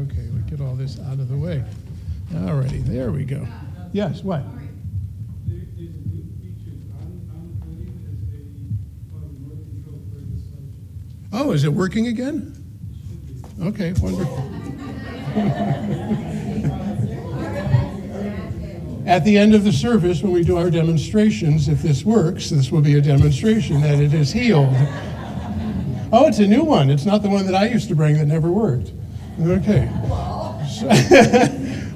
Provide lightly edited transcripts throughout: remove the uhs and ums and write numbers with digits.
Okay, we get all this out of the way. All righty, there we go. Yes, what? There's a new feature on Contemplative as a remote control for the slideshow. Oh, is it working again? Okay, wonderful. At the end of the service, when we do our demonstrations, if this works, this will be a demonstration that it is healed. Oh, it's a new one. It's not the one that I used to bring that never worked. Okay. So,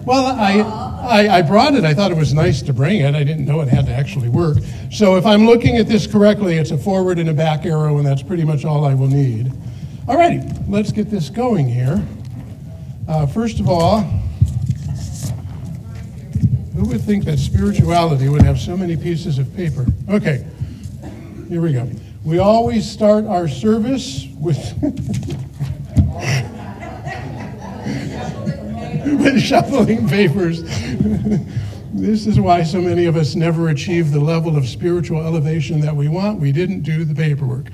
well, I brought it. I thought it was nice to bring it. I didn't know it had to actually work. So if I'm looking at this correctly, it's a forward and a back arrow, and that's pretty much all I will need. All righty, let's get this going here. First of all, who would think that spirituality would have so many pieces of paper? Okay, here we go. We always start our service with, with shuffling papers. This is why so many of us never achieve the level of spiritual elevation that we want. We didn't do the paperwork.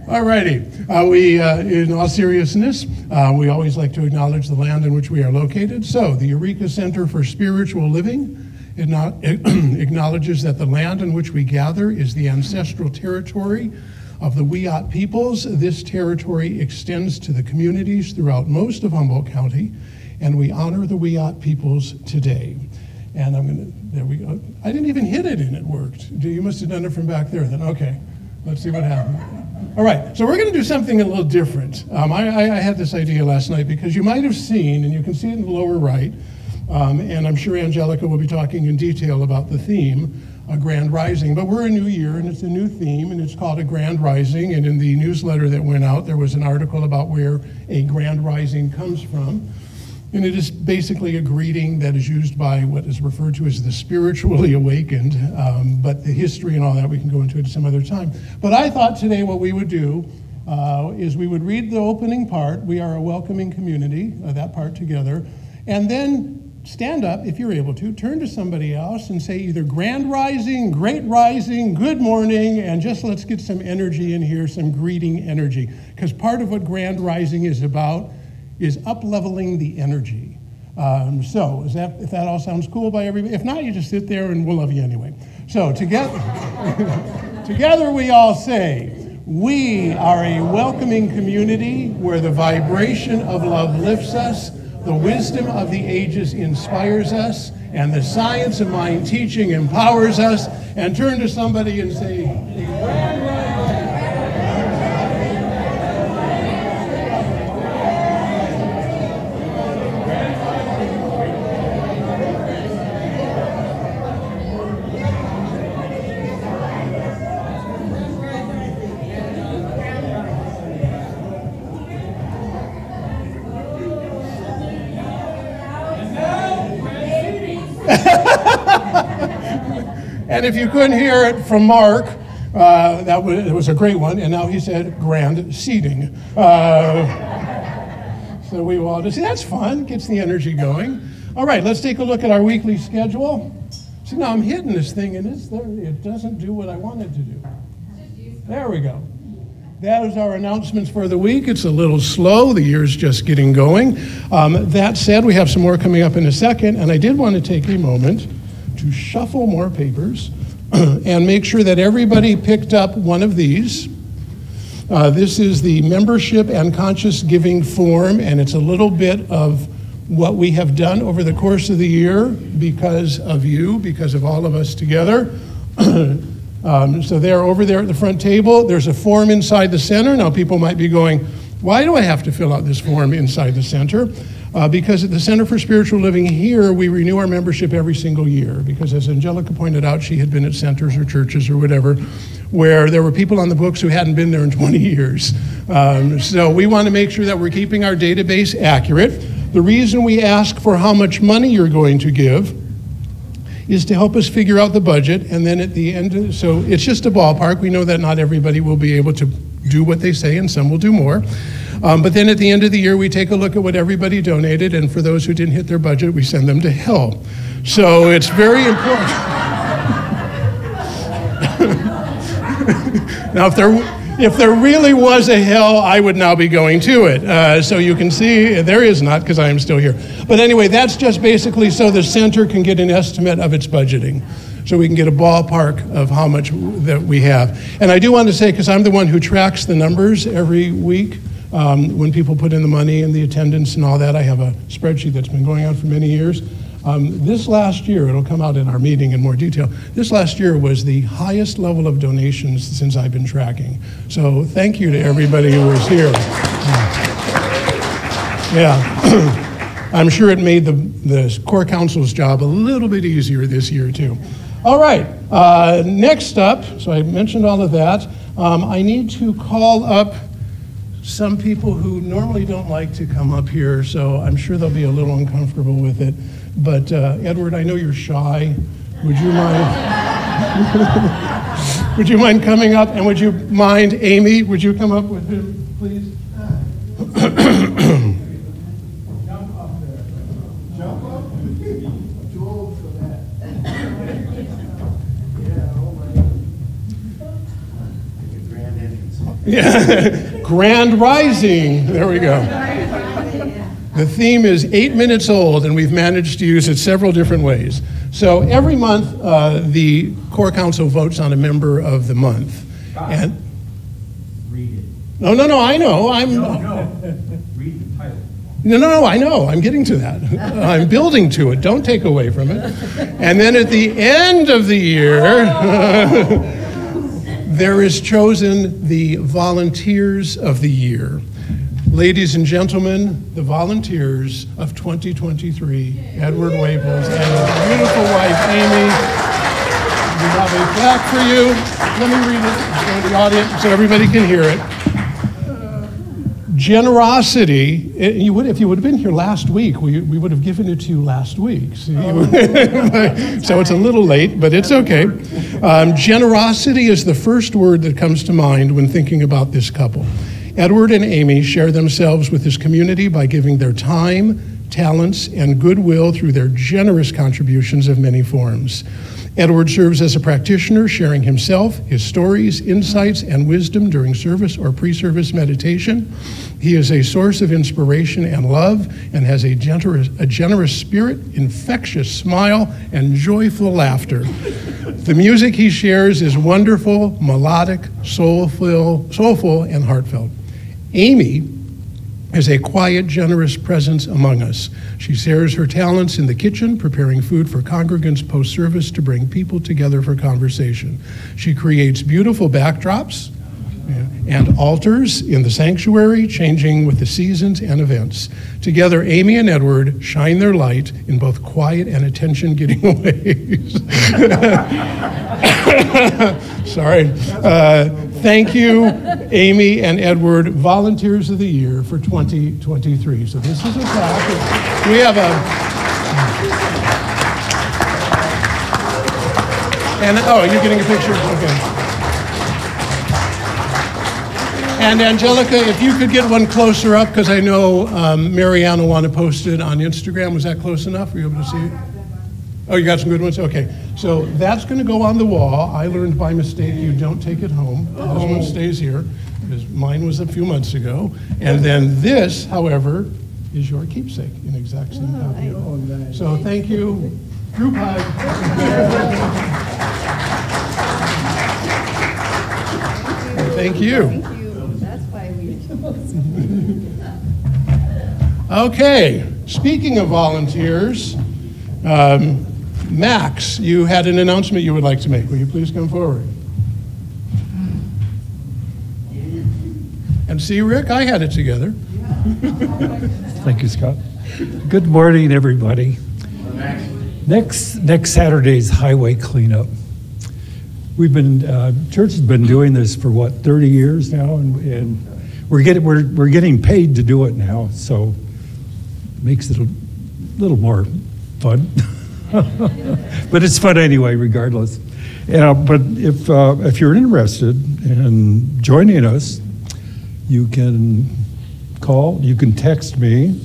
All righty. In all seriousness, we always like to acknowledge the land in which we are located. So the Eureka Center for Spiritual Living acknowledges that the land in which we gather is the ancestral territory of the Wiyot peoples. This territory extends to the communities throughout most of Humboldt County, and we honor the Wiyot peoples today. And there we go. I didn't even hit it and it worked. You must have done it from back there then. Okay, let's see what happened. All right, so we're going to do something a little different. I had this idea last night because you might have seen, and you can see it in the lower right, and I'm sure Angelica will be talking in detail about the theme, a grand rising. But we're a new year, and it's a new theme, and it's called a grand rising. And in the newsletter that went out, there was an article about where a grand rising comes from. And it is basically a greeting that is used by what is referred to as the spiritually awakened, but the history and all that we can go into at some other time. But I thought today what we would do is we would read the opening part, we are a welcoming community, that part together, and then stand up, if you're able to, turn to somebody else and say either grand rising, great rising, good morning, and just let's get some energy in here, some greeting energy. Because part of what grand rising is about is up-leveling the energy. So if that all sounds cool by everybody? If not, you just sit there and we'll love you anyway. So together, together we all say, we are a welcoming community where the vibration of love lifts us, the wisdom of the ages inspires us, and the science of mind teaching empowers us. And turn to somebody and say, grand rising. And if you couldn't hear it from Mark, it was a great one, and now he said grand seating. So we will all just see, that's fun, gets the energy going. All right, let's take a look at our weekly schedule. See, now I'm hitting this thing, and it doesn't do what I want it to do. There we go. That is our announcements for the week. It's a little slow. The year's just getting going. That said, we have some more coming up in a second, and I did want to take a moment to shuffle more papers and make sure that everybody picked up one of these. This is the membership and conscious giving form, and it's a little bit of what we have done over the course of the year because of you, because of all of us together. So they're over there at the front table. There's a form inside the center. Now people might be going, why do I have to fill out this form inside the center? Because at the Center for Spiritual Living here, we renew our membership every single year. Because as Angelica pointed out, she had been at centers or churches or whatever, where there were people on the books who hadn't been there in 20 years. So we want to make sure that we're keeping our database accurate. The reason we ask for how much money you're going to give is to help us figure out the budget, and then at the end, so it's just a ballpark. We know that not everybody will be able to do what they say, and some will do more. But then at the end of the year, we take a look at what everybody donated, and for those who didn't hit their budget, we send them to hell. So it's very important. Now, If there really was a hell, I would now be going to it. So you can see there is not, because I am still here. But anyway, that's just basically so the center can get an estimate of its budgeting, so we can get a ballpark of how much that we have. And I do want to say, because I'm the one who tracks the numbers every week, when people put in the money and the attendance and all that, I have a spreadsheet that's been going on for many years. This last year, it'll come out in our meeting in more detail, this last year was the highest level of donations since I've been tracking. So thank you to everybody who was here. Yeah, I'm sure it made the core council's job a little bit easier this year too. All right, next up, so I mentioned all of that, I need to call up some people who normally don't like to come up here, so I'm sure they'll be a little uncomfortable with it. But Edward, I know you're shy. Would you mind? Would you mind coming up? And would you mind, Amy? Would you come up with him, please? Jump up there. Jump up. Too old for that. Yeah. Oh my. Grand entrance. Yeah. Grand Rising. There we go. The theme is 8 minutes old, and we've managed to use it several different ways. So every month, the Core Council votes on a member of the month. And read it. No, I know. No. Read the title. No, I know. I'm getting to that. I'm building to it. Don't take away from it. And then at the end of the year, there is chosen the Volunteers of the Year. Ladies and gentlemen, the volunteers of 2023, Edward Waples and his beautiful wife, Amy. We have a plaque for you. Let me read it for the audience so everybody can hear it. Generosity, if you would have been here last week, we would have given it to you last week. So it's a little late, but it's okay. Generosity is the first word that comes to mind when thinking about this couple. Edward and Amy share themselves with this community by giving their time, talents, and goodwill through their generous contributions of many forms. Edward serves as a practitioner, sharing himself, his stories, insights, and wisdom during service or pre-service meditation. He is a source of inspiration and love and has a generous spirit, infectious smile, and joyful laughter. The music he shares is wonderful, melodic, soulful, and heartfelt. Amy is a quiet, generous presence among us. She shares her talents in the kitchen, preparing food for congregants post-service to bring people together for conversation. She creates beautiful backdrops and altars in the sanctuary, changing with the seasons and events. Together, Amy and Edward shine their light in both quiet and attention-getting ways. Sorry. Thank you, Amy and Edward, Volunteers of the Year for 2023. So this is a plaque. We have you're getting a picture? Okay. And Angelica, if you could get one closer up, because I know Marianne will want to post it on Instagram. Was that close enough? Were you able to see it? Oh, you got some good ones? Okay. So that's going to go on the wall. I learned by mistake you don't take it home. This one stays here, because mine was a few months ago. And then this, however, is your keepsake, an exact same copy of it. So thank you. Group hug. Thank you. That's why we Okay, speaking of volunteers, Max, you had an announcement you would like to make. Will you please come forward? And see, Rick, I had it together. Thank you, Scott. Good morning, everybody. Next Saturday's highway cleanup. We've been church has been doing this for 30 years now, and we're getting paid to do it now, so it makes it a little more fun. But it's fun anyway, regardless. But if you're interested in joining us, you can call, you can text me.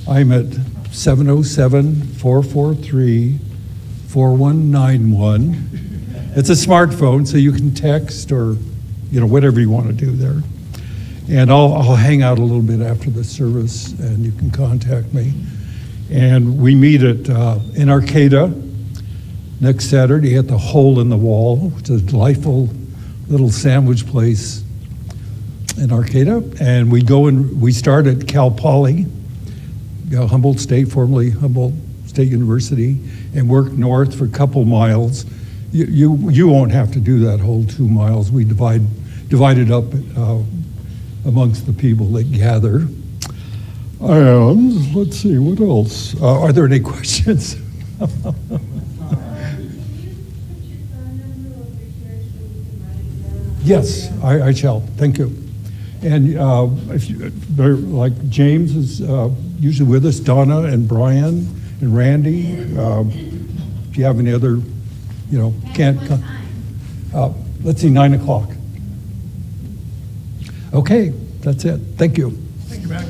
I'm at 707-443-4191. It's a smartphone, so you can text or whatever you want to do there. And I'll hang out a little bit after the service, and you can contact me. And we meet in Arcata next Saturday at the Hole in the Wall, which is a delightful little sandwich place in Arcata. And we start at Cal Poly, Humboldt State, formerly Humboldt State University, and work north for a couple miles. You won't have to do that whole 2 miles. We divide it up amongst the people that gather. And let's see, what else? Are there any questions? Yes, I shall. Thank you. And if you, like James is usually with us, Donna and Brian and Randy. If you have any other, can't come. Let's see, 9 o'clock. Okay, that's it. Thank you. Thank you, Max.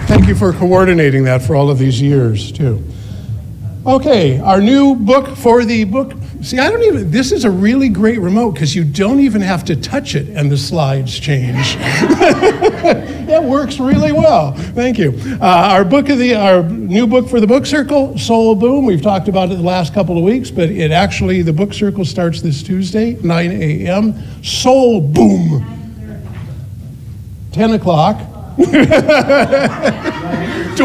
Thank you for coordinating that for all of these years, too. Okay, our new book for the book. See, this is a really great remote because you don't even have to touch it and the slides change. It works really well. Thank you. Our new book for the book circle, Soul Boom. We've talked about it the last couple of weeks, but the book circle starts this Tuesday, 9 a.m. Soul Boom. 10 o'clock. Do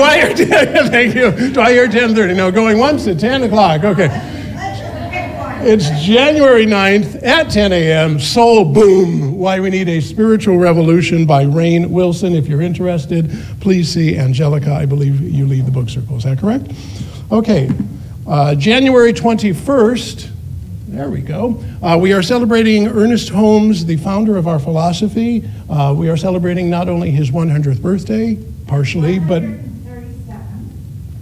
I hear 10? Thank you. Do I hear 10:30? No, going once at 10 o'clock. Okay. It's January 9th at 10 a.m. Soul Boom, Why We Need a Spiritual Revolution by Rain Wilson. If you're interested, please see Angelica. I believe you lead the book circle. Is that correct? Okay. January 21st, there we go. We are celebrating Ernest Holmes, the founder of our philosophy. We are celebrating not only his 100th birthday, partially, but...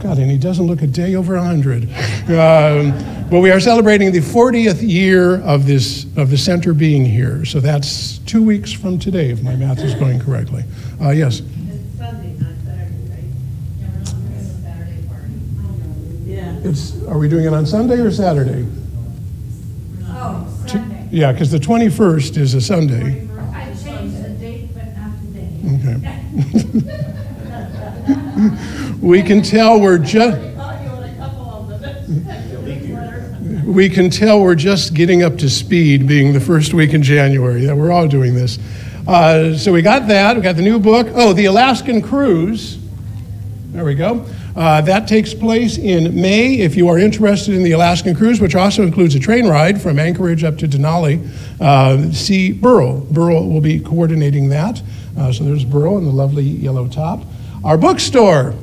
God, and he doesn't look a day over 100. But we are celebrating the 40th year of the center being here. So that's 2 weeks from today, if my math is going correctly. Yes? It's Sunday, not Saturday, right? Yeah, we're not doing a Saturday party. Yeah. Are we doing it on Sunday or Saturday? Oh, Sunday. Yeah, because the 21st is a Sunday. I changed the date, but not the day. Okay. We can tell we're just getting up to speed, being the first week in January. That we're all doing this. So we got that. We got the new book. Oh, the Alaskan Cruise. There we go. That takes place in May. If you are interested in the Alaskan Cruise, which also includes a train ride from Anchorage up to Denali, see Burl. Burl will be coordinating that. So there's Burl in the lovely yellow top. Our bookstore.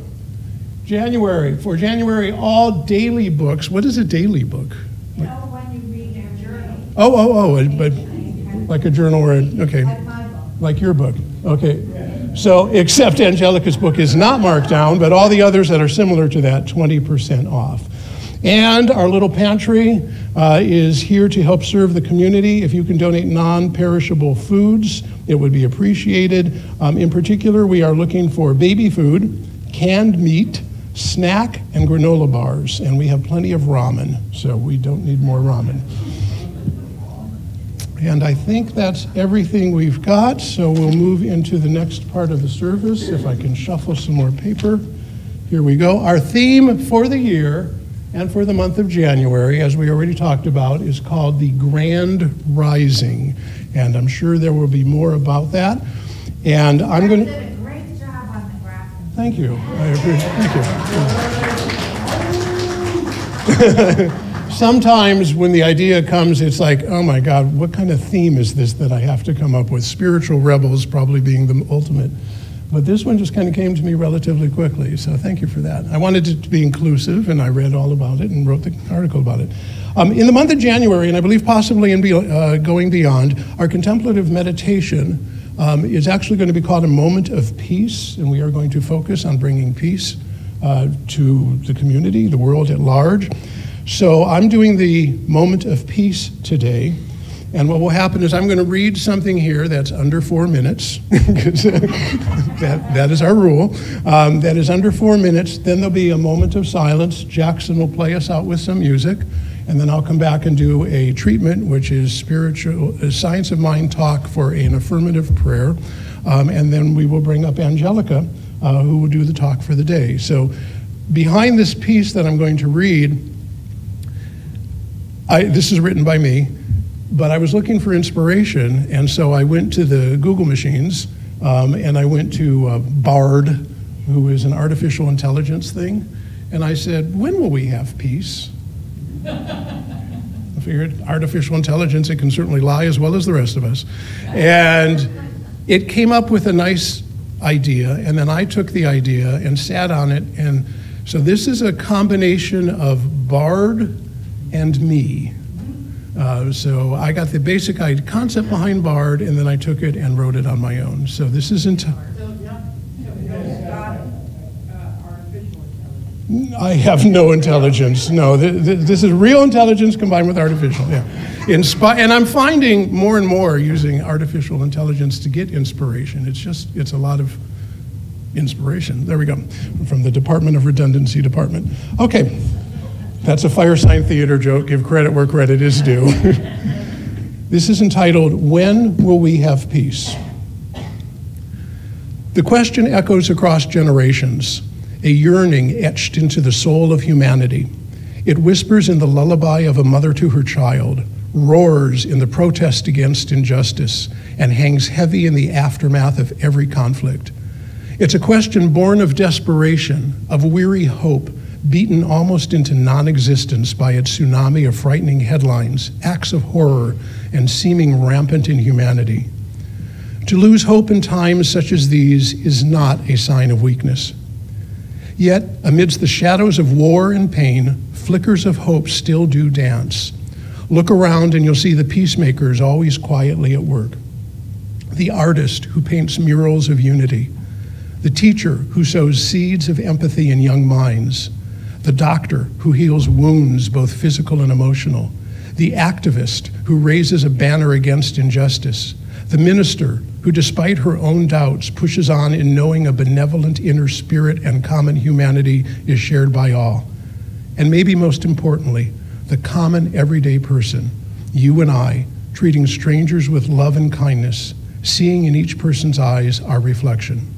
For January, all daily books. What is a daily book? You know, when you read your journal. But like a journal or okay. Like my book. Like your book. Okay. So, except Angelica's book is not marked down, but all the others that are similar to that, 20% off. And our little pantry is here to help serve the community. If you can donate non-perishable foods, it would be appreciated. In particular, we are looking for baby food, canned meat, snack, and granola bars. And we have plenty of ramen, so we don't need more ramen. And I think that's everything we've got, so we'll move into the next part of the service. If I can shuffle some more paper. Here we go. Our theme for the year and for the month of January, as we already talked about, is called the Grand Rising. And I'm sure there will be more about that. And I'm going to... You did a great job on the graphic. Thank you. I appreciate Thank you. Sometimes when the idea comes, it's like, oh my God, what kind of theme is this that I have to come up with? Spiritual rebels probably being the ultimate. But this one just kind of came to me relatively quickly, so thank you for that. I wanted it to be inclusive, and I read all about it and wrote the article about it. In the month of January, and I believe possibly in going beyond, our contemplative meditation is actually going to be called a moment of peace, and we are going to focus on bringing peace to the community, the world at large. So I'm doing the moment of peace today, and what will happen is I'm going to read something here that's under 4 minutes, because that is our rule. That is under 4 minutes. Then there'll be a moment of silence. Jackson will play us out with some music, and then I'll come back and do a treatment, which is science of mind talk for an affirmative prayer, and then we will bring up Angelica, who will do the talk for the day. So behind this piece that I'm going to read, this is written by me, but I was looking for inspiration, and so I went to the Google machines, and I went to Bard, who is an artificial intelligence thing, and I said, when will we have peace? I figured artificial intelligence, it can certainly lie as well as the rest of us. And it came up with a nice idea, and then I took the idea and sat on it, and so this is a combination of Bard and me. So I got the basic concept behind Bard, and then I took it and wrote it on my own. So this isn't... I have no intelligence. No, this is real intelligence combined with artificial. Yeah, and I'm finding more and more using artificial intelligence to get inspiration. It's a lot of inspiration. There we go, from the Department of Redundancy Department. Okay, that's a Firesign Theater joke. Give credit where credit is due. This is entitled, When Will We Have Peace? The question echoes across generations, a yearning etched into the soul of humanity. It whispers in the lullaby of a mother to her child, roars in the protest against injustice, and hangs heavy in the aftermath of every conflict. It's a question born of desperation, of weary hope, beaten almost into non-existence by a tsunami of frightening headlines, acts of horror, and seeming rampant inhumanity. To lose hope in times such as these is not a sign of weakness. Yet, amidst the shadows of war and pain, flickers of hope still do dance. Look around and you'll see the peacemakers always quietly at work. The artist who paints murals of unity. The teacher who sows seeds of empathy in young minds. The doctor who heals wounds, both physical and emotional. The activist who raises a banner against injustice. The minister who, despite her own doubts, pushes on in knowing a benevolent inner spirit and common humanity is shared by all. And maybe most importantly, the common everyday person, you and I, treating strangers with love and kindness, seeing in each person's eyes our reflection.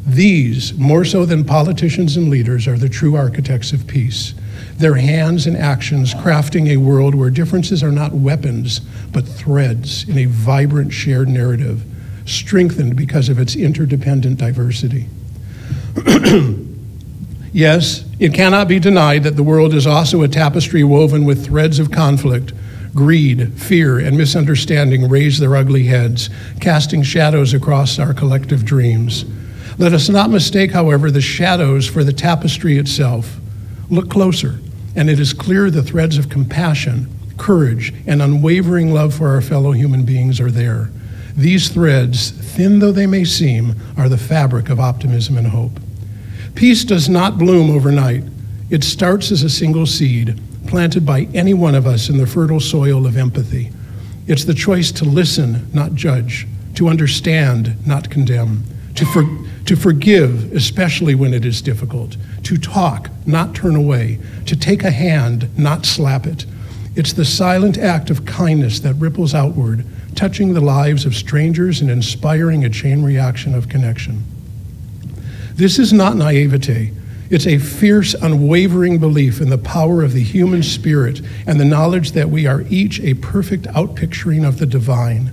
These, more so than politicians and leaders, are the true architects of peace. Their hands and actions crafting a world where differences are not weapons, but threads in a vibrant shared narrative, strengthened because of its interdependent diversity. Yes, it cannot be denied that the world is also a tapestry woven with threads of conflict. Greed, fear, and misunderstanding raise their ugly heads, casting shadows across our collective dreams. Let us not mistake, however, the shadows for the tapestry itself. Look closer, and it is clear the threads of compassion, courage, and unwavering love for our fellow human beings are there. These threads, thin though they may seem, are the fabric of optimism and hope. Peace does not bloom overnight. It starts as a single seed, planted by any one of us in the fertile soil of empathy. It's the choice to listen, not judge, to understand, not condemn, to forgive, especially when it is difficult, to talk, not turn away, to take a hand, not slap it. It's the silent act of kindness that ripples outward, touching the lives of strangers and inspiring a chain reaction of connection. This is not naivete. It's a fierce, unwavering belief in the power of the human spirit and the knowledge that we are each a perfect outpicturing of the divine.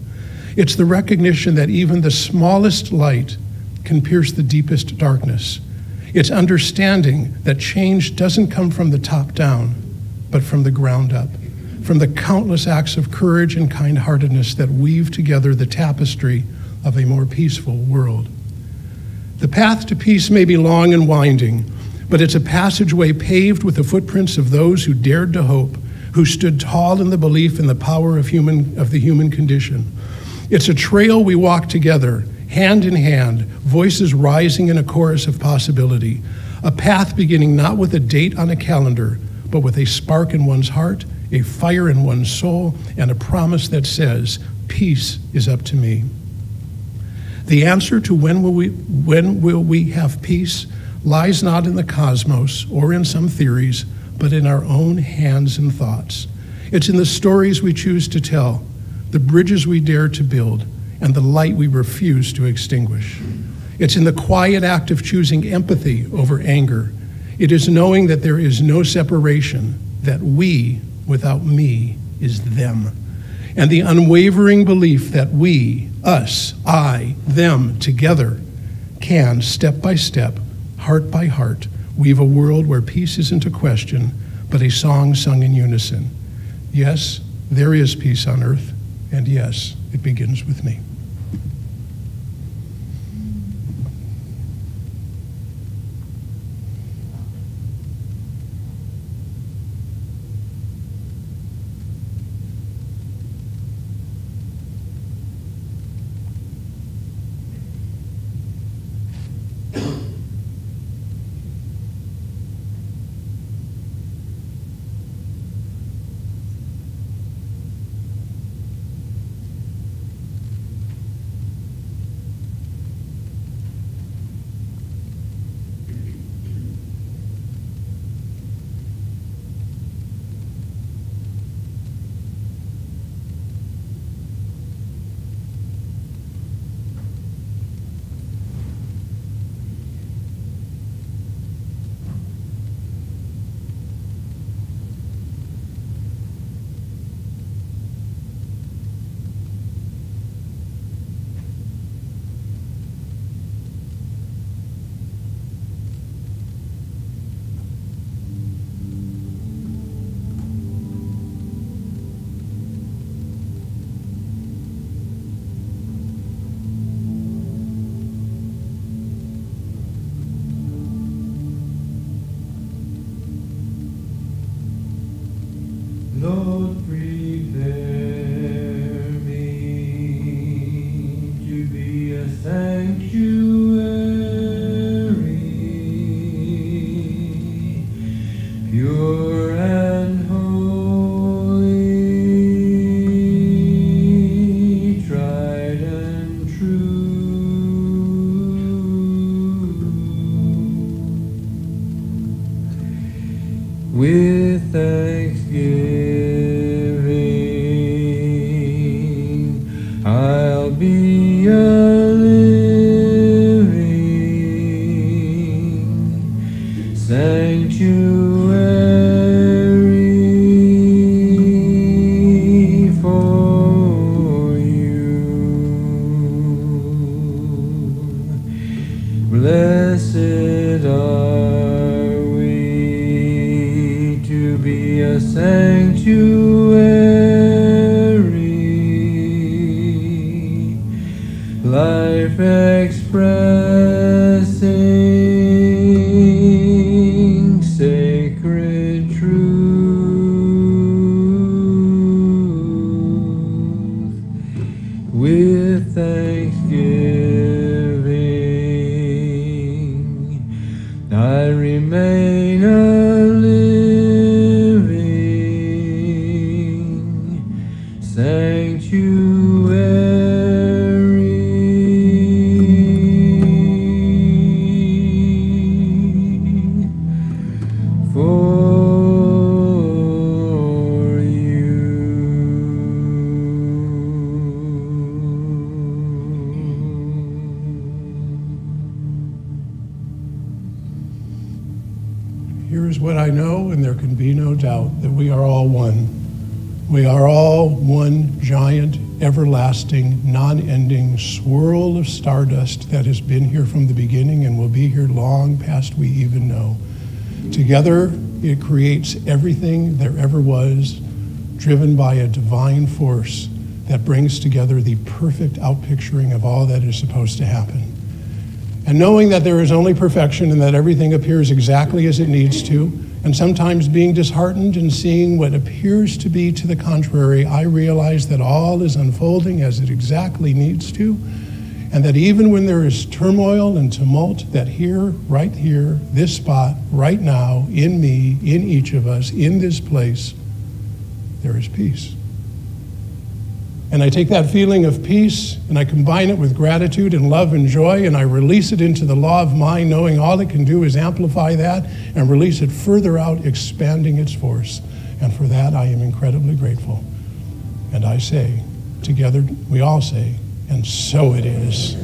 It's the recognition that even the smallest light can pierce the deepest darkness. It's understanding that change doesn't come from the top down, but from the ground up, from the countless acts of courage and kind-heartedness that weave together the tapestry of a more peaceful world. The path to peace may be long and winding, but it's a passageway paved with the footprints of those who dared to hope, who stood tall in the belief in the power of the human condition. It's a trail we walk together, hand in hand, voices rising in a chorus of possibility, a path beginning not with a date on a calendar, but with a spark in one's heart, a fire in one's soul, and a promise that says, peace is up to me. The answer to when will we have peace lies not in the cosmos or in some theories, but in our own hands and thoughts. It's in the stories we choose to tell, the bridges we dare to build, and the light we refuse to extinguish. It's in the quiet act of choosing empathy over anger. It is knowing that there is no separation, that we, without me, is them. And the unwavering belief that we, us, I, them, together, can, step by step, heart by heart, weave a world where peace isn't a question, but a song sung in unison. Yes, there is peace on earth, and yes, it begins with me. Lord, prepare me to be a sanctuary, pure and holy, tried and true. With thanksgiving, I'll be a living sanctuary for you. Blessed are we to be a sanctuary, life expressing sacred truth. With thanksgiving, I remain a living sanctuary for you. Here's what I know, and there can be no doubt, that we are all one. We are all one giant, everlasting, non-ending swirl of stardust that has been here from the beginning and will be here long past we even know. Together, it creates everything there ever was, driven by a divine force that brings together the perfect outpicturing of all that is supposed to happen. And knowing that there is only perfection and that everything appears exactly as it needs to, and sometimes being disheartened and seeing what appears to be to the contrary, I realize that all is unfolding as it exactly needs to, and that even when there is turmoil and tumult, that here, right here, this spot, right now, in me, in each of us, in this place, there is peace. And I take that feeling of peace and I combine it with gratitude and love and joy, and I release it into the law of mind, knowing all it can do is amplify that and release it further out, expanding its force. And for that, I am incredibly grateful. And I say, together, we all say, and so it is.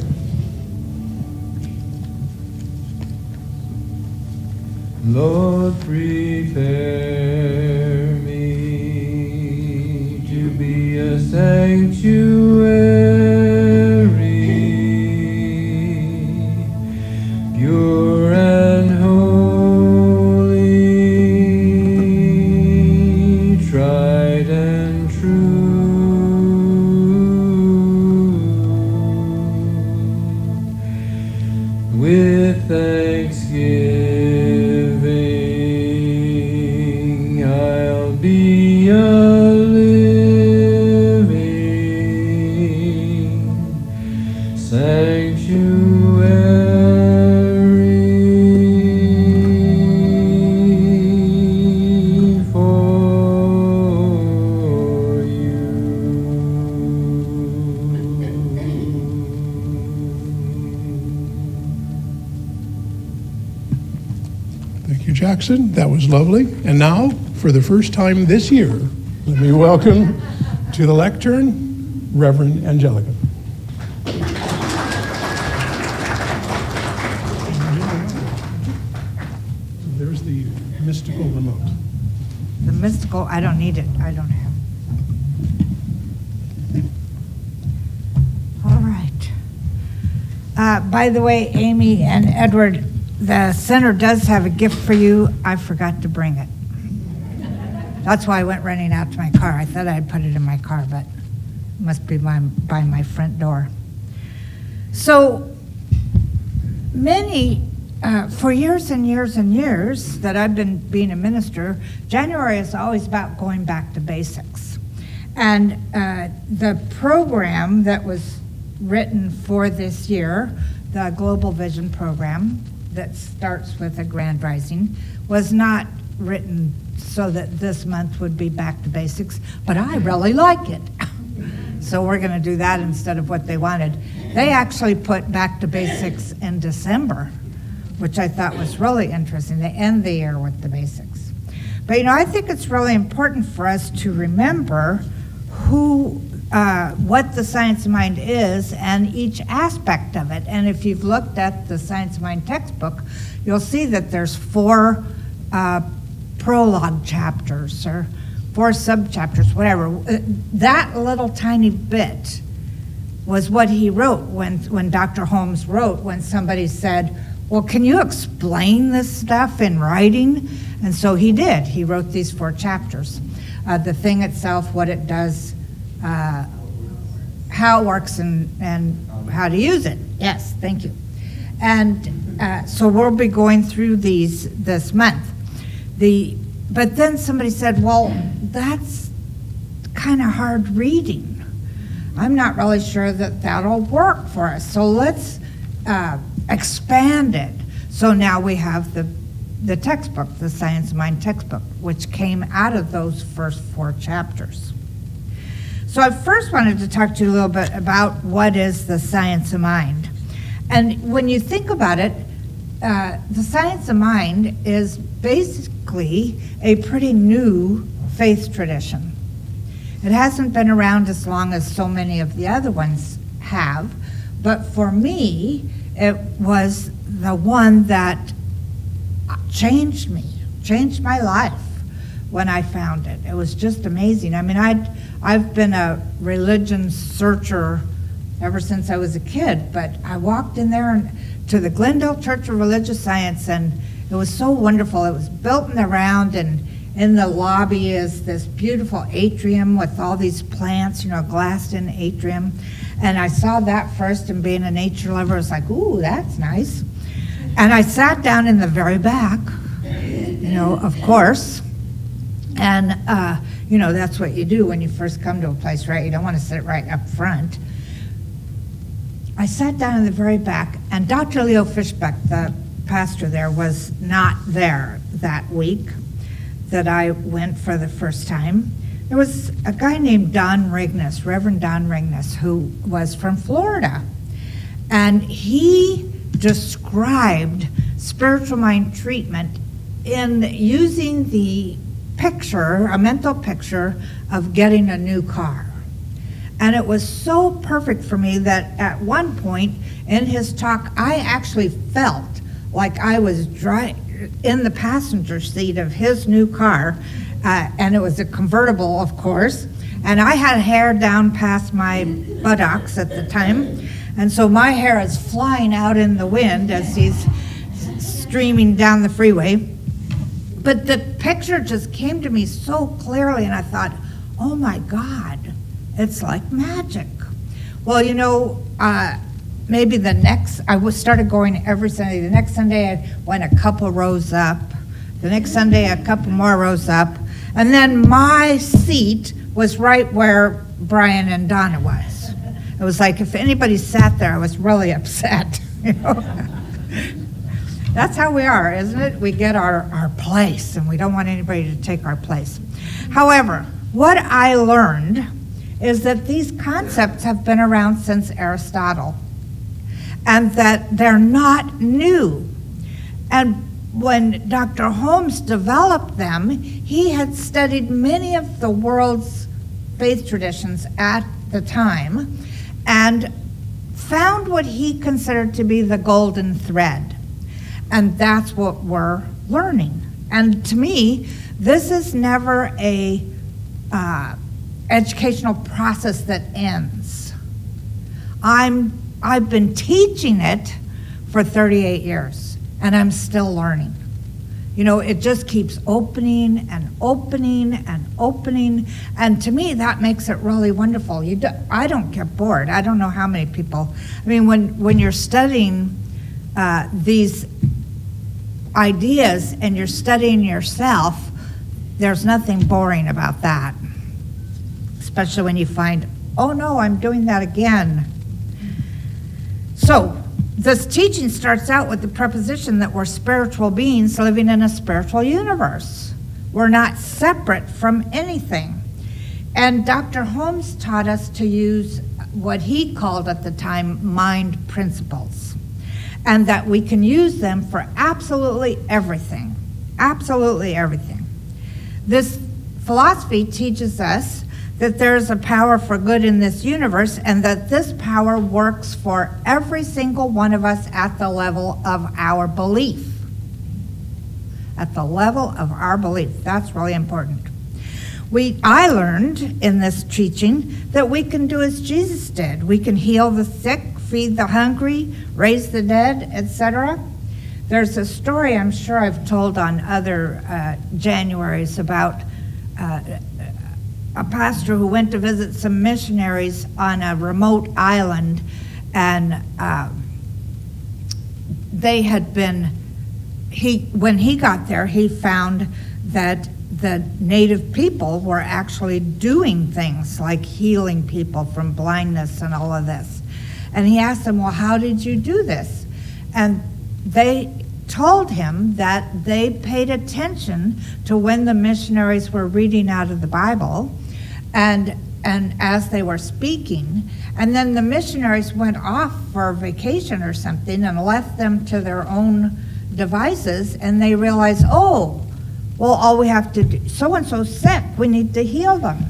Lord, prepare me to be a sanctuary, pure and holy, tried and true, with thanksgiving. I'll be a living sanctuary for you. Thank you, Jackson. That was lovely. And now, for the first time this year, let me welcome to the lectern, Rev Angelica. There's the mystical remote. The mystical, I don't need it. I don't have. All right. By the way, Amy and Edward, the center does have a gift for you. I forgot to bring it. That's why I went running out to my car. I thought I'd put it in my car, but it must be by my front door. So many, for years and years and years that I've been being a minister, January is always about going back to basics. And the program that was written for this year, the Global Vision Program that starts with a grand rising, was not written so that this month would be back to basics, but I really like it. So we're going to do that instead of what they wanted. They actually put back to basics in December, which I thought was really interesting. They end the year with the basics. But you know, I think it's really important for us to remember what the Science of Mind is and each aspect of it. And if you've looked at the Science of Mind textbook, you'll see that there's 4 prologue chapters or 4 sub-chapters, whatever. That little tiny bit was what he wrote when Dr. Holmes wrote, when somebody said, well, can you explain this stuff in writing? And so he did. He wrote these 4 chapters. The thing itself, what it does, how it works, and how to use it. Yes, thank you. And so we'll be going through these this month. But then somebody said, well, that's kind of hard reading. I'm not really sure that that'll work for us. So let's expand it. So now we have the textbook, the Science of Mind textbook, which came out of those first 4 chapters. So I first wanted to talk to you a little bit about what is the Science of Mind. And when you think about it, the Science of Mind is basically a pretty new faith tradition. It hasn't been around as long as so many of the other ones have, but for me, it was the one that changed my life when I found it. It was just amazing. I mean, I've been a religion searcher ever since I was a kid, but I walked in there to the Glendale Church of Religious Science, and it was so wonderful. It was built in the round, and in the lobby is this beautiful atrium with all these plants, glassed-in atrium. And I saw that first, and being a nature lover, I was like, ooh, that's nice. And I sat down in the very back, of course. And, that's what you do when you first come to a place, right? You don't want to sit right up front. I sat down in the very back, and Dr. Leo Fishbeck, the pastor there, was not there that week that I went for the first time. There was a guy named Don Rignes, Reverend Don Rignes, who was from Florida. And he described spiritual mind treatment in using the picture, a mental picture of getting a new car. And it was so perfect for me that at one point in his talk, I actually felt like I was in the passenger seat of his new car, and it was a convertible, of course, and I had hair down past my buttocks at the time, and so my hair is flying out in the wind as he's streaming down the freeway. But the picture just came to me so clearly, and I thought, oh my God, it's like magic. Well, you know, maybe I started going every Sunday. The next Sunday I went a couple rows up. The next Sunday a couple more rows up. And then my seat was right where Brian and Donna was. It was like if anybody sat there, I was really upset. You know? That's how we are, isn't it? We get our place, and we don't want anybody to take our place. However, what I learned is that these concepts have been around since Aristotle, and that they're not new. And when Dr. Holmes developed them, he had studied many of the world's faith traditions at the time and found what he considered to be the golden thread. And that's what we're learning. And to me, this is never a educational process that ends. I've been teaching it for 38 years, and I'm still learning. You know, it just keeps opening and opening and opening, and to me, that makes it really wonderful. I don't get bored. I don't know how many people. I mean, when you're studying these ideas and you're studying yourself, there's nothing boring about that, especially when you find, oh no, I'm doing that again. So this teaching starts out with the preposition that we're spiritual beings living in a spiritual universe. We're not separate from anything. And Dr. Holmes taught us to use what he called at the time mind principles, and that we can use them for absolutely everything. Absolutely everything. This philosophy teaches us that there's a power for good in this universe, and that this power works for every single one of us at the level of our belief. At the level of our belief. That's really important. I learned in this teaching that we can do as Jesus did. We can heal the sick, feed the hungry, raise the dead, etc. There's a story I'm sure I've told on other Januaries about a pastor who went to visit some missionaries on a remote island, and they had been, when he got there, he found that the native people were actually doing things like healing people from blindness and all of this. And he asked them, well, how did you do this? And they told him that they paid attention to when the missionaries were reading out of the Bible and as they were speaking. And then the missionaries went off for a vacation or something and left them to their own devices, and they realized, oh, well, all we have to do, so-and-so's sick, we need to heal them.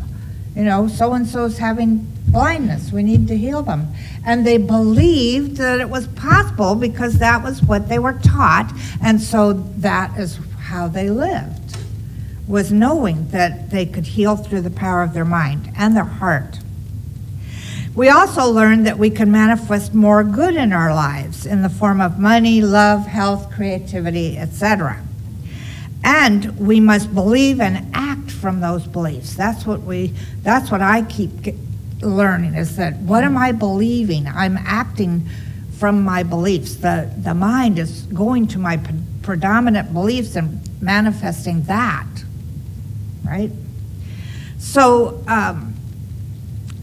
You know, so-and-so's having blindness, we need to heal them. And they believed that it was possible because that was what they were taught, and so that is how they lived, was knowing that they could heal through the power of their mind and their heart. We also learned that we can manifest more good in our lives in the form of money, love, health, creativity, etc. And we must believe and act from those beliefs. That's what I keep learning, is that what am I believing? I'm acting from my beliefs. The mind is going to my predominant beliefs and manifesting that, right? So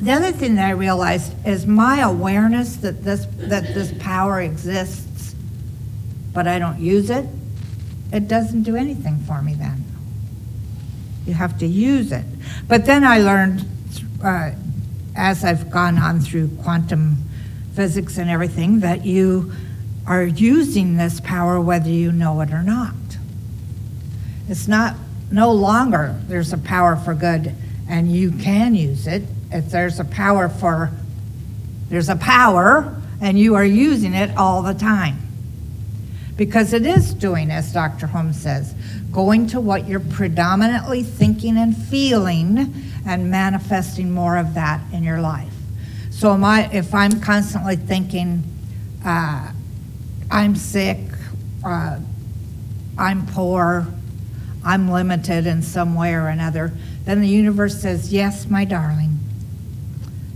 the other thing that I realized is my awareness that this power exists, but I don't use it. It doesn't do anything for me then. You have to use it. But then I learned, as I've gone on through quantum physics and everything, that you are using this power whether you know it or not. It's no longer there's a power for good and you can use it. If there's a power and you are using it all the time. Because it is doing, as Dr. Holmes says, going to what you're predominantly thinking and feeling and manifesting more of that in your life. So if I'm constantly thinking, I'm sick, I'm poor, I'm limited in some way or another, then the universe says, yes, my darling,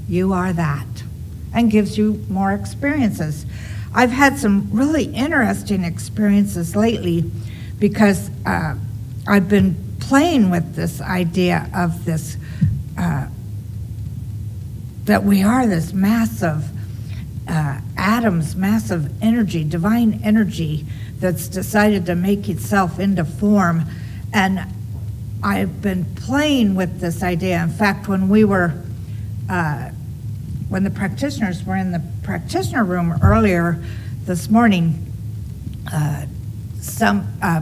you are that, and gives you more experiences. I've had some really interesting experiences lately because I've been playing with this idea of this, that we are this massive atoms, massive energy, divine energy that's decided to make itself into form. And I've been playing with this idea. In fact, when the practitioners were in the practitioner room earlier this morning,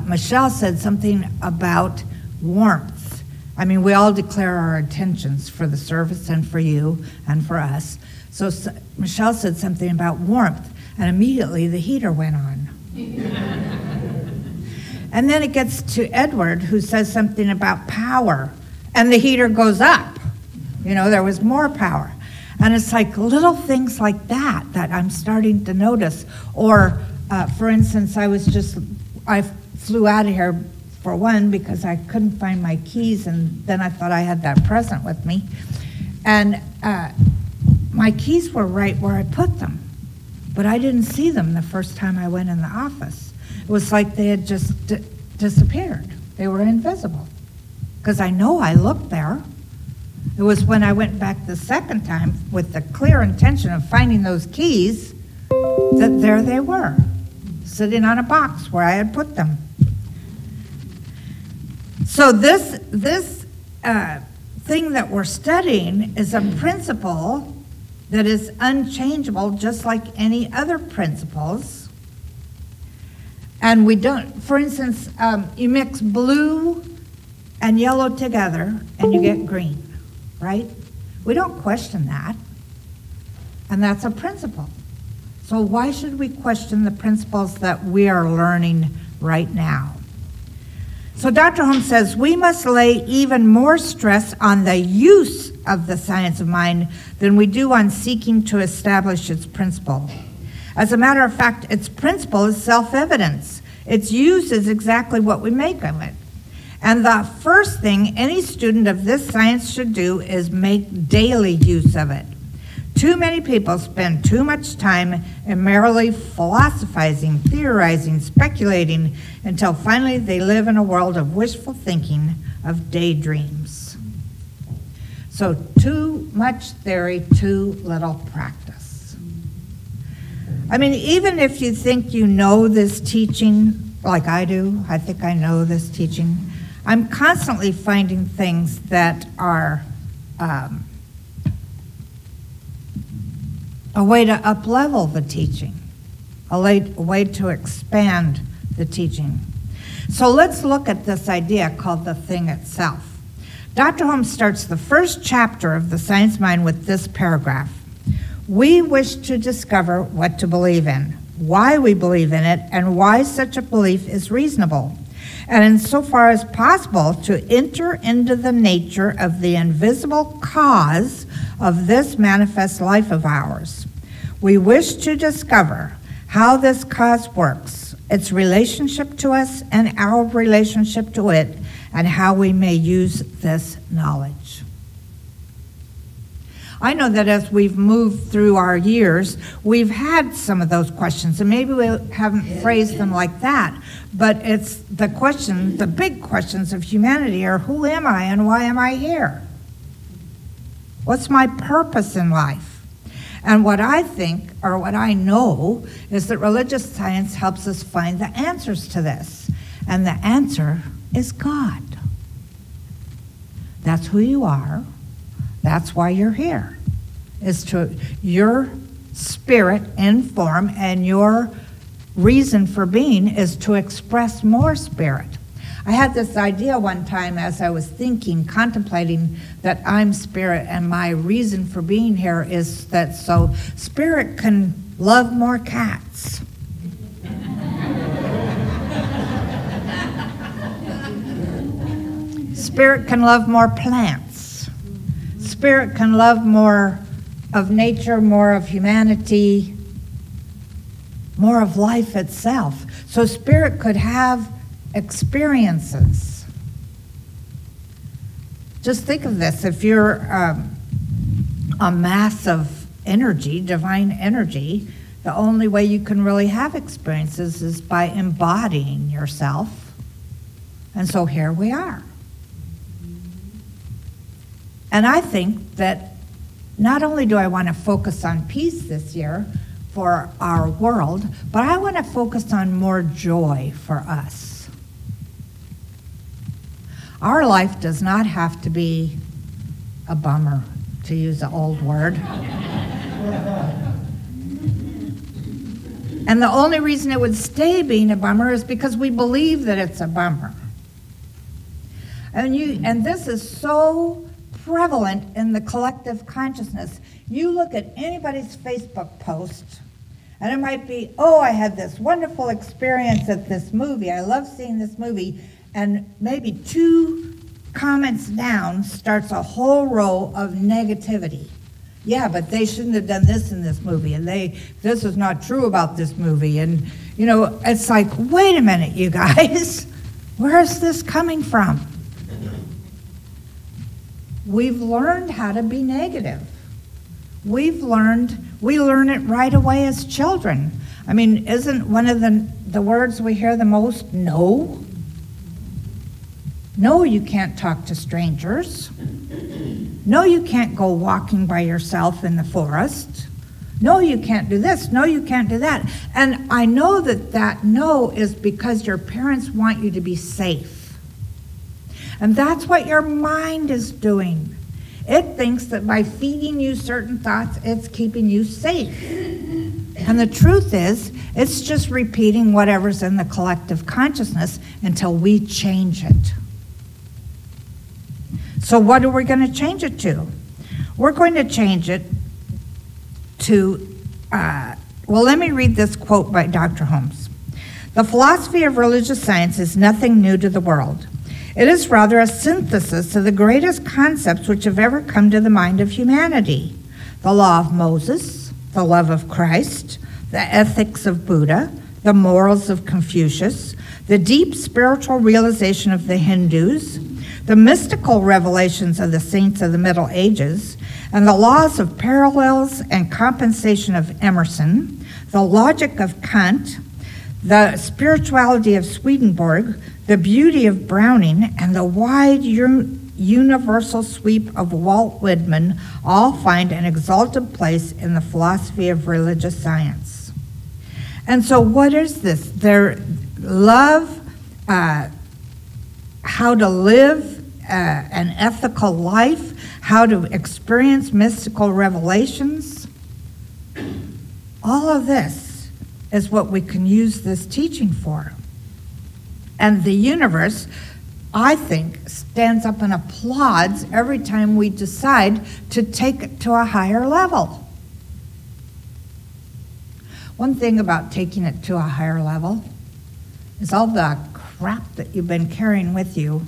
Michelle said something about warmth. I mean, we all declare our intentions for the service and for you and for us. So Michelle said something about warmth, and immediately the heater went on. And then it gets to Edward, who says something about power, and the heater goes up. You know, there was more power. And it's like little things like that I'm starting to notice. Or, for instance, I flew out of here for one because I couldn't find my keys, and then I thought I had that present with me. And my keys were right where I put them, but I didn't see them the first time I went in the office. It was like they had just disappeared. They were invisible, because I know I looked there. It was when I went back the second time with the clear intention of finding those keys that there they were, sitting on a box where I had put them. So this thing that we're studying is a principle that is unchangeable, just like any other principles. And we don't, for instance, you mix blue and yellow together and you get green, right? We don't question that. And that's a principle. So why should we question the principles that we are learning right now? So Dr. Holmes says, we must lay even more stress on the use of the science of mind than we do on seeking to establish its principle. As a matter of fact, its principle is self-evidence. Its use is exactly what we make of it. And the first thing any student of this science should do is make daily use of it. Too many people spend too much time in merely philosophizing, theorizing, speculating, until finally they live in a world of wishful thinking, of daydreams. So too much theory, too little practice. I mean, even if you think you know this teaching, like I do, I think I know this teaching, I'm constantly finding things that are a way to up-level the teaching, a way to expand the teaching. So let's look at this idea called the thing itself. Dr. Holmes starts the first chapter of The Science Mind with this paragraph. We wish to discover what to believe in, why we believe in it, and why such a belief is reasonable, and insofar as possible to enter into the nature of the invisible cause of this manifest life of ours. We wish to discover how this cause works, its relationship to us and our relationship to it, and how we may use this knowledge. I know that as we've moved through our years, we've had some of those questions, and maybe we haven't phrased them like that, but it's the question, the big questions of humanity are, who am I and why am I here? What's my purpose in life? And what I think, or what I know, is that religious science helps us find the answers to this. And the answer is God. That's who you are. That's why you're here. Is to your spirit in form, and your reason for being is to express more spirit. I had this idea one time as I was thinking, contemplating that I'm spirit, and my reason for being here is that so spirit can love more cats. Spirit can love more plants. Spirit can love more of nature, more of humanity, more of life itself. So spirit could have experiences. Just think of this. If you're a mass of energy, divine energy, the only way you can really have experiences is by embodying yourself. And so here we are. And I think that not only do I want to focus on peace this year for our world, but I want to focus on more joy for us. Our life does not have to be a bummer, to use an old word. And the only reason it would stay being a bummer is because we believe that it's a bummer. And this is so prevalent in the collective consciousness. You look at anybody's Facebook post, and it might be, oh, I had this wonderful experience at this movie. I love seeing this movie. And maybe 2 comments down starts a whole row of negativity. Yeah, but they shouldn't have done this in this movie, and this is not true about this movie. And, you know, it's like, wait a minute, you guys. Where is this coming from? We've learned how to be negative. We learn it right away as children. I mean, isn't one of the words we hear the most, no? No, you can't talk to strangers. No, you can't go walking by yourself in the forest. No, you can't do this. No, you can't do that. And I know that no is because your parents want you to be safe. And that's what your mind is doing. It thinks that by feeding you certain thoughts, it's keeping you safe. And the truth is, it's just repeating whatever's in the collective consciousness until we change it. So what are we going to change it to? We're going to change it to, well, let me read this quote by Dr. Holmes. The philosophy of religious science is nothing new to the world. It is rather a synthesis of the greatest concepts which have ever come to the mind of humanity. The law of Moses, the love of Christ, the ethics of Buddha, the morals of Confucius, the deep spiritual realization of the Hindus, the mystical revelations of the saints of the Middle Ages, and the laws of parallels and compensation of Emerson, the logic of Kant, the spirituality of Swedenborg, the beauty of Browning, and the wide universal sweep of Walt Whitman all find an exalted place in the philosophy of religious science. And so what is this? Their love, how to live an ethical life, how to experience mystical revelations. All of this is what we can use this teaching for. And the universe, I think, stands up and applauds every time we decide to take it to a higher level. One thing about taking it to a higher level is all the crap that you've been carrying with you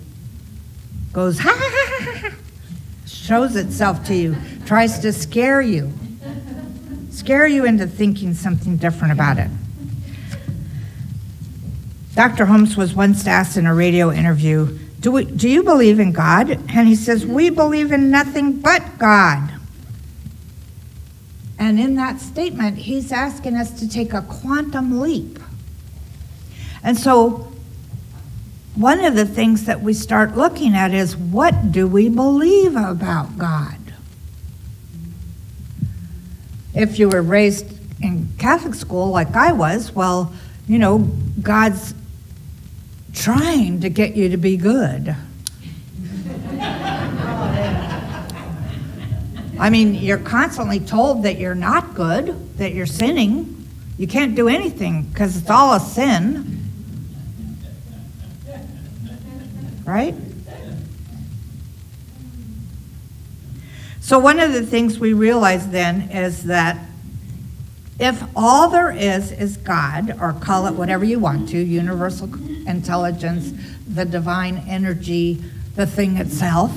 goes, ha, ha, ha, ha, ha, shows itself to you, tries to scare you into thinking something different about it. Dr. Holmes was once asked in a radio interview, do you believe in God? And he says, we believe in nothing but God. And in that statement, he's asking us to take a quantum leap. And so one of the things that we start looking at is, what do we believe about God? If you were raised in Catholic school like I was, well, you know, God's trying to get you to be good. I mean, you're constantly told that you're not good, that you're sinning. You can't do anything because it's all a sin. Right? So one of the things we realize then is that if all there is God, or call it whatever you want to, universal intelligence, the divine energy, the thing itself,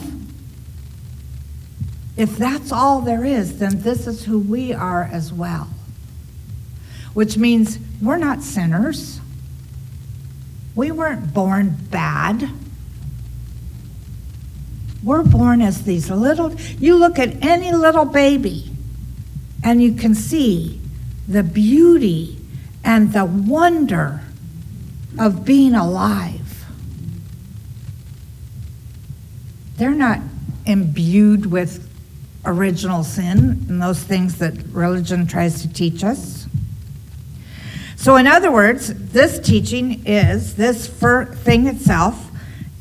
if that's all there is, then this is who we are as well. Which means we're not sinners. We weren't born bad. We're born as these little, you look at any little baby and you can see the beauty and the wonder of being alive. They're not imbued with original sin and those things that religion tries to teach us. So in other words, this teaching is, this thing itself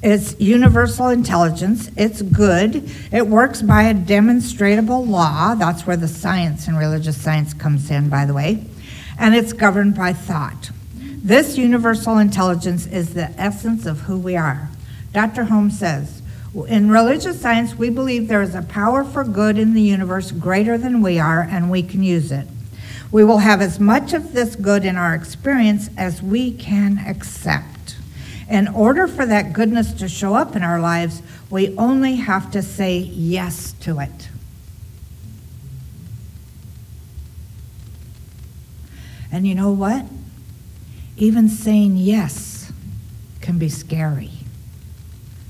is universal intelligence. It's good. It works by a demonstrable law. That's where the science and religious science comes in, by the way. And it's governed by thought. This universal intelligence is the essence of who we are. Dr. Holmes says, in religious science, we believe there is a power for good in the universe greater than we are, and we can use it. We will have as much of this good in our experience as we can accept. In order for that goodness to show up in our lives, we only have to say yes to it. And you know what? Even saying yes can be scary,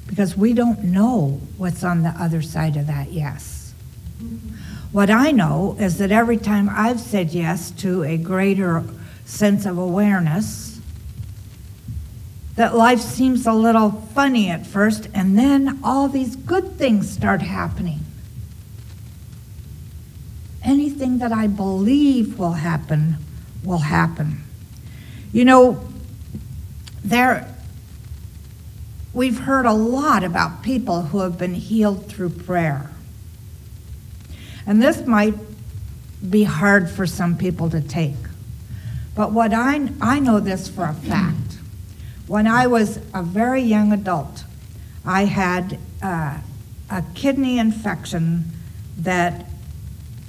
because we don't know what's on the other side of that yes. What I know is that every time I've said yes to a greater sense of awareness, that life seems a little funny at first, and then all these good things start happening. Anything that I believe will happen will happen. You know, we've heard a lot about people who have been healed through prayer. And this might be hard for some people to take. But what I know this for a fact. When I was a very young adult, I had a kidney infection that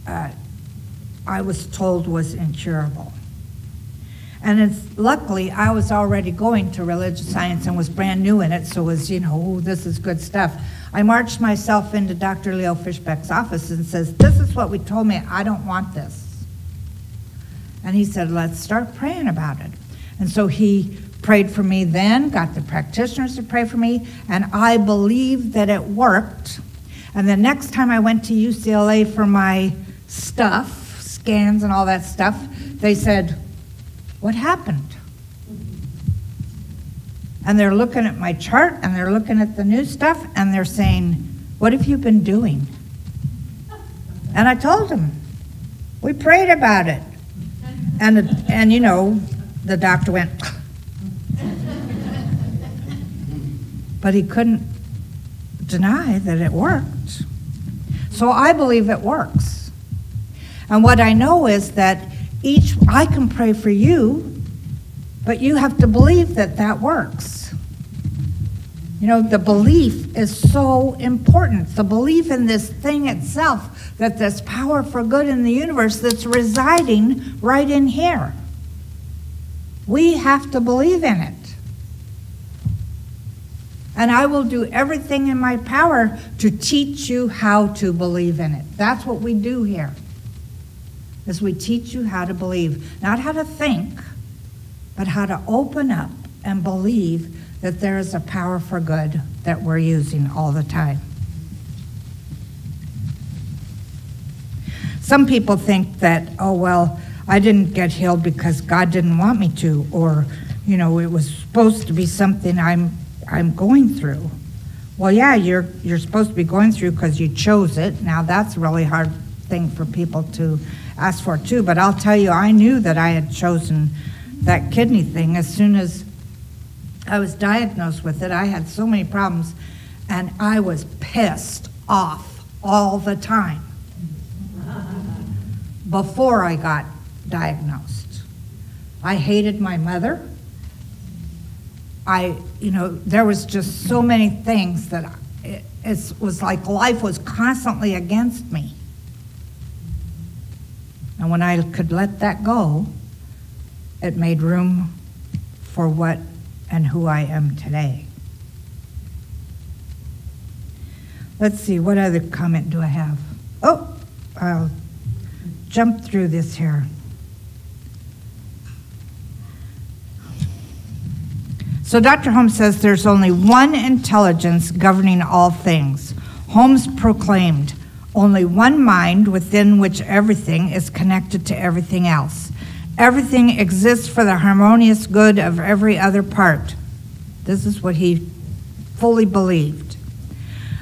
I was told was incurable. And luckily, I was already going to religious science and was brand new in it, so it was, oh, this is good stuff. I marched myself into Dr. Leo Fishbeck's office and says, this is what we told me, I don't want this. And he said, let's start praying about it. And so he prayed for me then, got the practitioners to pray for me, and I believed that it worked. And the next time I went to UCLA for my stuff, scans and all that stuff, they said, what happened? And they're looking at my chart, and they're looking at the new stuff, and they're saying, what have you been doing? And I told them, we prayed about it. And the doctor went, but he couldn't deny that it worked. So I believe it works. And what I know is that I can pray for you, but you have to believe that that works. The belief is so important. The belief in this thing itself, that this power for good in the universe that's residing right in here. We have to believe in it. And I will do everything in my power to teach you how to believe in it. That's what we do here, is we teach you how to believe. Not how to think, but how to open up and believe that there is a power for good that we're using all the time. Some people think that, oh, well, I didn't get healed because God didn't want me to, or, it was supposed to be something I'm going through. Well, yeah, you're supposed to be going through because you chose it. Now, that's a really hard thing for people to ask for, too. But I'll tell you, I knew that I had chosen that kidney thing. As soon as I was diagnosed with it, I had so many problems, and I was pissed off all the time. before I got diagnosed. I hated my mother. There was just so many things that it was like life was constantly against me. And when I could let that go, it made room for what and who I am today. Let's see, what other comment do I have? Oh, I'll jump through this here. So Dr. Holmes says there's only one intelligence governing all things. Holmes proclaimed, only one mind within which everything is connected to everything else. Everything exists for the harmonious good of every other part. This is what he fully believed.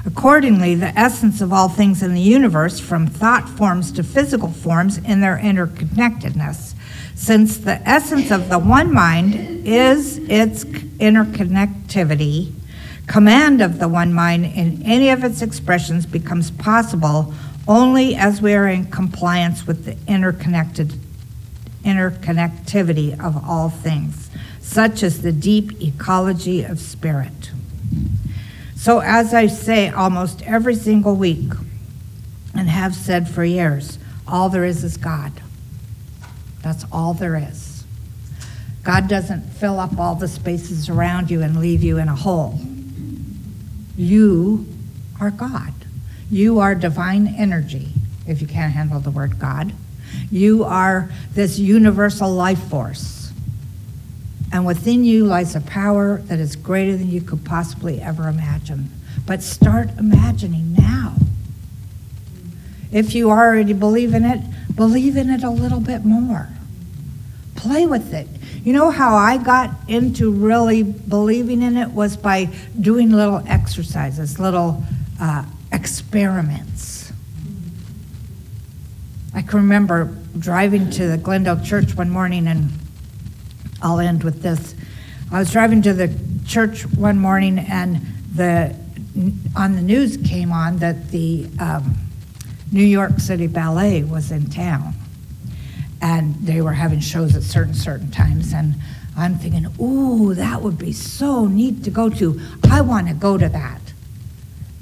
Accordingly, the essence of all things in the universe, from thought forms to physical forms in their interconnectedness, since the essence of the one mind is its interconnectivity, command of the one mind in any of its expressions becomes possible only as we are in compliance with the interconnectivity of all things, such as the deep ecology of spirit. So as I say almost every single week, and have said for years, all there is God. That's all there is. God doesn't fill up all the spaces around you and leave you in a hole. You are God. You are divine energy, if you can't handle the word God. You are this universal life force. And within you lies a power that is greater than you could possibly ever imagine. But start imagining now. If you already believe in it a little bit more. Play with it. You know how I got into really believing in it was by doing little exercises, little experiments. I can remember driving to the Glendale church one morning, and I'll end with this. I was driving to the church one morning, and on the news came on that the New York City Ballet was in town. And they were having shows at certain times, and I'm thinking, ooh, that would be so neat to go to. I want to go to that.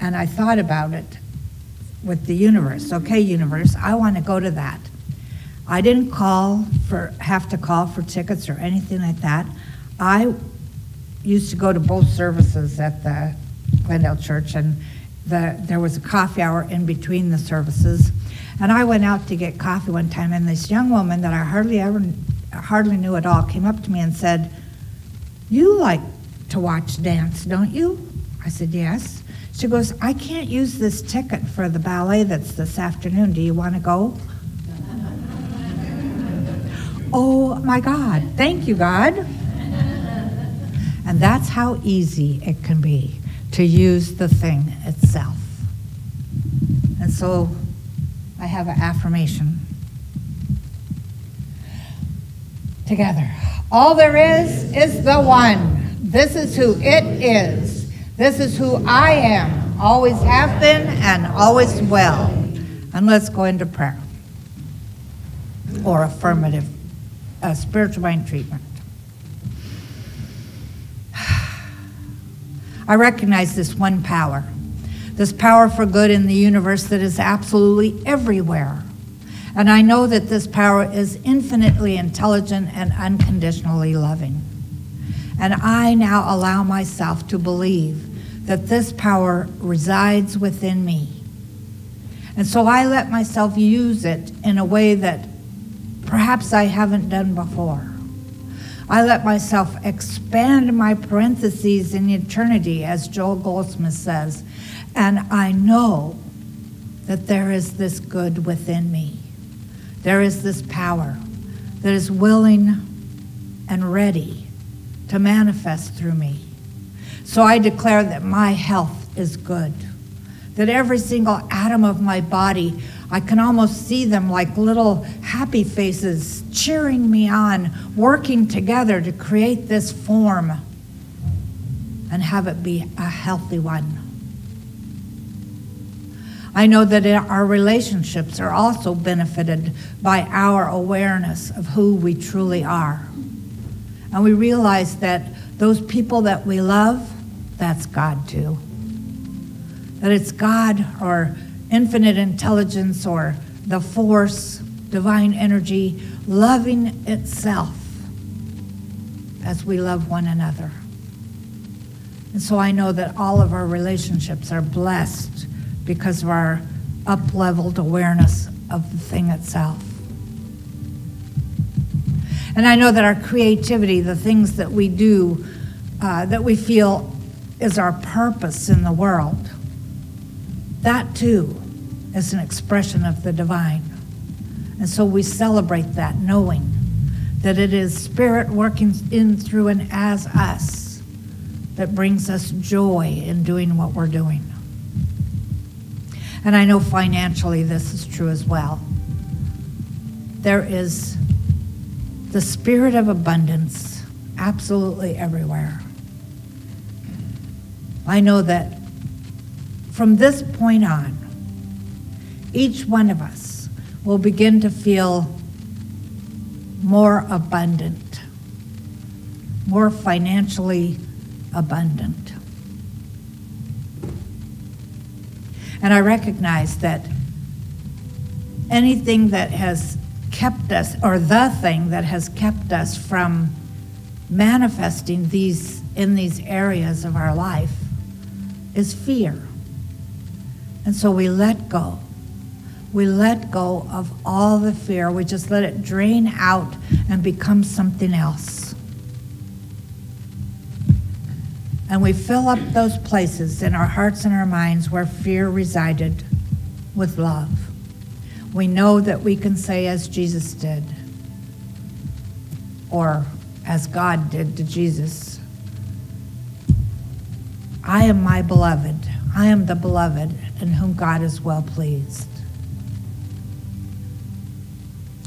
And I thought about it with the universe. Okay, universe, I want to go to that. I didn't have to call for tickets or anything like that. I used to go to both services at the Glendale Church, and there was a coffee hour in between the services. And I went out to get coffee one time, and this young woman that I hardly knew at all came up to me and said, "You like to watch dance, don't you?" I said, "Yes." She goes, "I can't use this ticket for the ballet that's this afternoon. Do you want to go?" Oh my God, thank you, God. And that's how easy it can be to use the thing itself. And so I have an affirmation. Together. All there is the one. This is who it is. This is who I am, always have been and always will. And let's go into prayer. Or affirmative, spiritual mind treatment. I recognize this one power. This power for good in the universe that is absolutely everywhere. And I know that this power is infinitely intelligent and unconditionally loving. And I now allow myself to believe that this power resides within me. And so I let myself use it in a way that perhaps I haven't done before. I let myself expand my parentheses in eternity, as Joel Goldsmith says, and I know that there is this good within me. There is this power that is willing and ready to manifest through me. So I declare that my health is good, that every single atom of my body, I can almost see them like little happy faces cheering me on, working together to create this form and have it be a healthy one. I know that our relationships are also benefited by our awareness of who we truly are. And we realize that those people that we love, that's God too. That it's God or infinite intelligence or the force, divine energy, loving itself as we love one another. And so I know that all of our relationships are blessed because of our up-leveled awareness of the thing itself. And I know that our creativity, the things that we do, that we feel is our purpose in the world, that too is an expression of the divine. And so we celebrate that, knowing that it is Spirit working in, through, and as us that brings us joy in doing what we're doing. And I know financially this is true as well. There is the spirit of abundance absolutely everywhere. I know that from this point on, each one of us will begin to feel more abundant, more financially abundant. And I recognize that anything that has kept us, or the thing that has kept us from manifesting these in these areas of our life is fear. And so we let go. We let go of all the fear. We just let it drain out and become something else. And we fill up those places in our hearts and our minds where fear resided with love. We know that we can say as Jesus did, or as God did to Jesus, I am my beloved. I am the beloved in whom God is well pleased.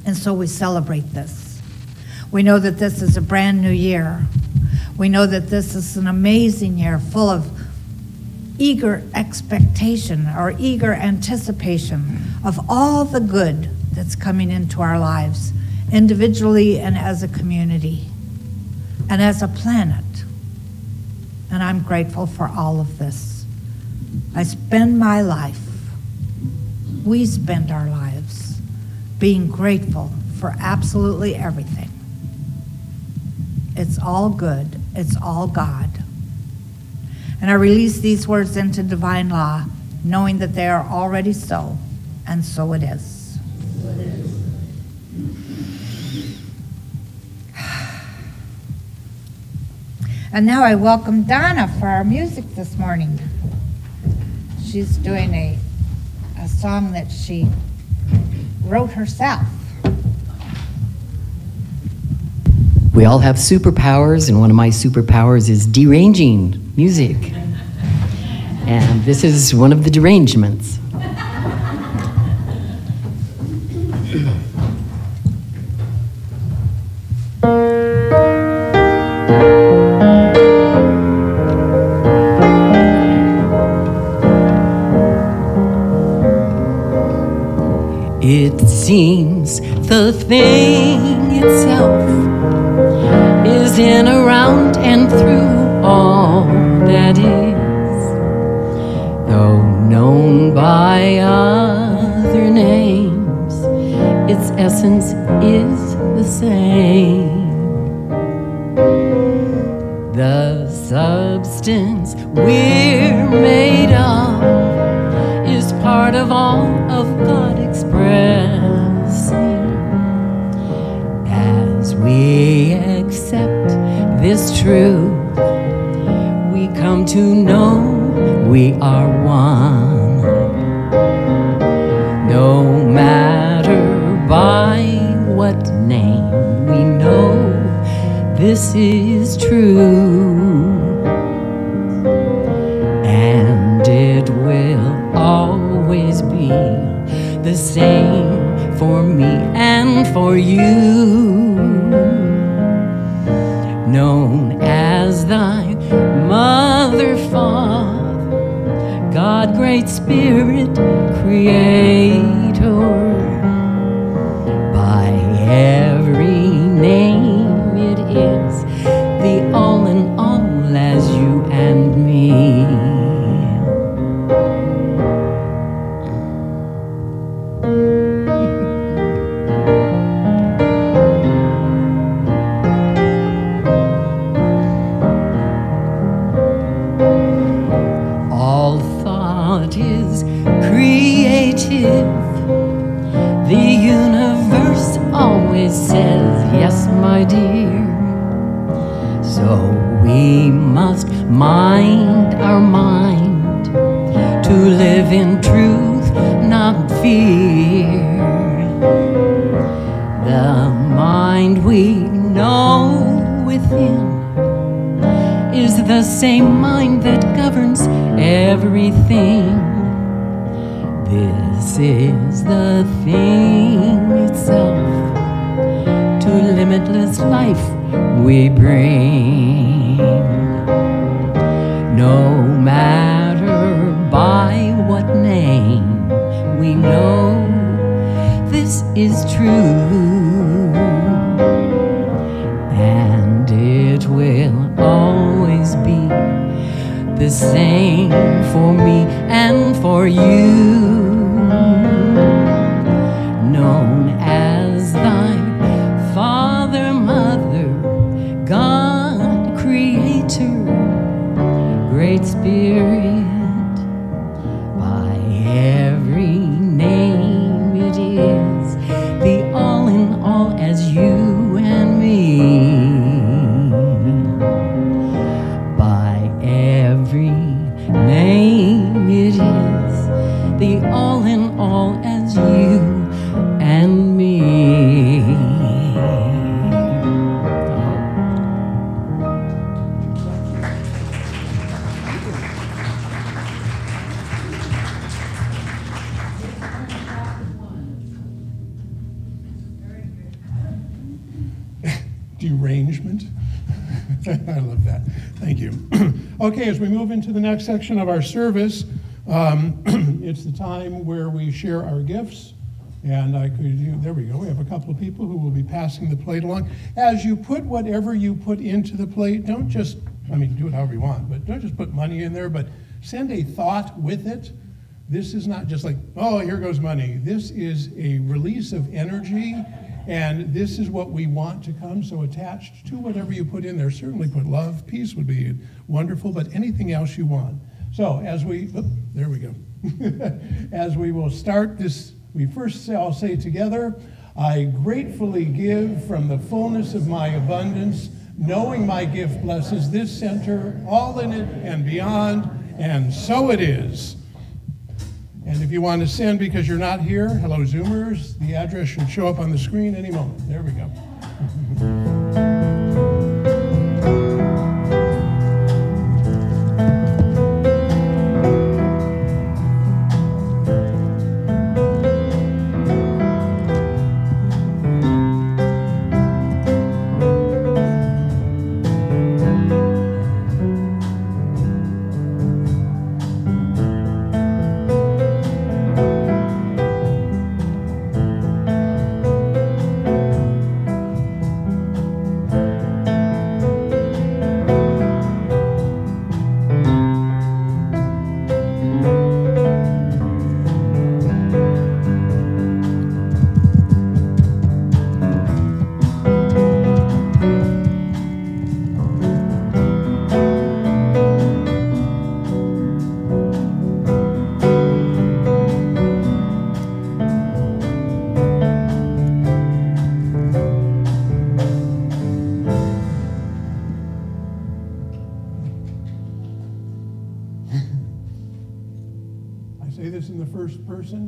And so we celebrate this. We know that this is a brand new year. We know that this is an amazing year full of eager expectation or eager anticipation of all the good that's coming into our lives, individually and as a community and as a planet. And I'm grateful for all of this. I spend my life, we spend our lives being grateful for absolutely everything. It's all good. It's all God. And I release these words into divine law, knowing that they are already so, and so it is. And now I welcome Donna for our music this morning. She's doing a song that she wrote herself. We all have superpowers, and one of my superpowers is deranging music. And this is one of the derangements. It seems the thing itself is in, around, and through all that is, though known by other names, its essence is the same. The substance we're made of is part of all of God expressing. As we accept this truth, we come to know we are one. No matter by what name, we know this is true. And it will always be the same for me and for you. Known as thy mother, Father, God, Great Spirit, Creator, by every name it is the all in all as you and me. All thought is creative. The universe always says, yes, my dear. So we must mind our mind to live in truth, not fear. The mind we know within is the same mind that governs everything. This is the thing itself to limitless life we bring. No matter by what name we know this is true, and it will always be the same for me and for you. Known as thy Father, Mother, God, Creator, Great Spirit, by every name it is the all in all as you and me. By every name it is the all in all as you and me. Derangement. I love that. Thank you. Okay, as we move into the next section of our service, it's the time where we share our gifts. And there we go. We have a couple of people who will be passing the plate along. As you put whatever you put into the plate, don't just, do it however you want, but don't just put money in there, but send a thought with it. This is not just like, oh, here goes money. This is a release of energy, and this is what we want to come. So attached to whatever you put in there, certainly put love, peace would be wonderful, but anything else you want. So as there we go. As we will start this, I'll say together, I gratefully give from the fullness of my abundance, knowing my gift blesses this center, all in it and beyond, and so it is. And if you want to send because you're not here, hello Zoomers, the address should show up on the screen any moment. There we go.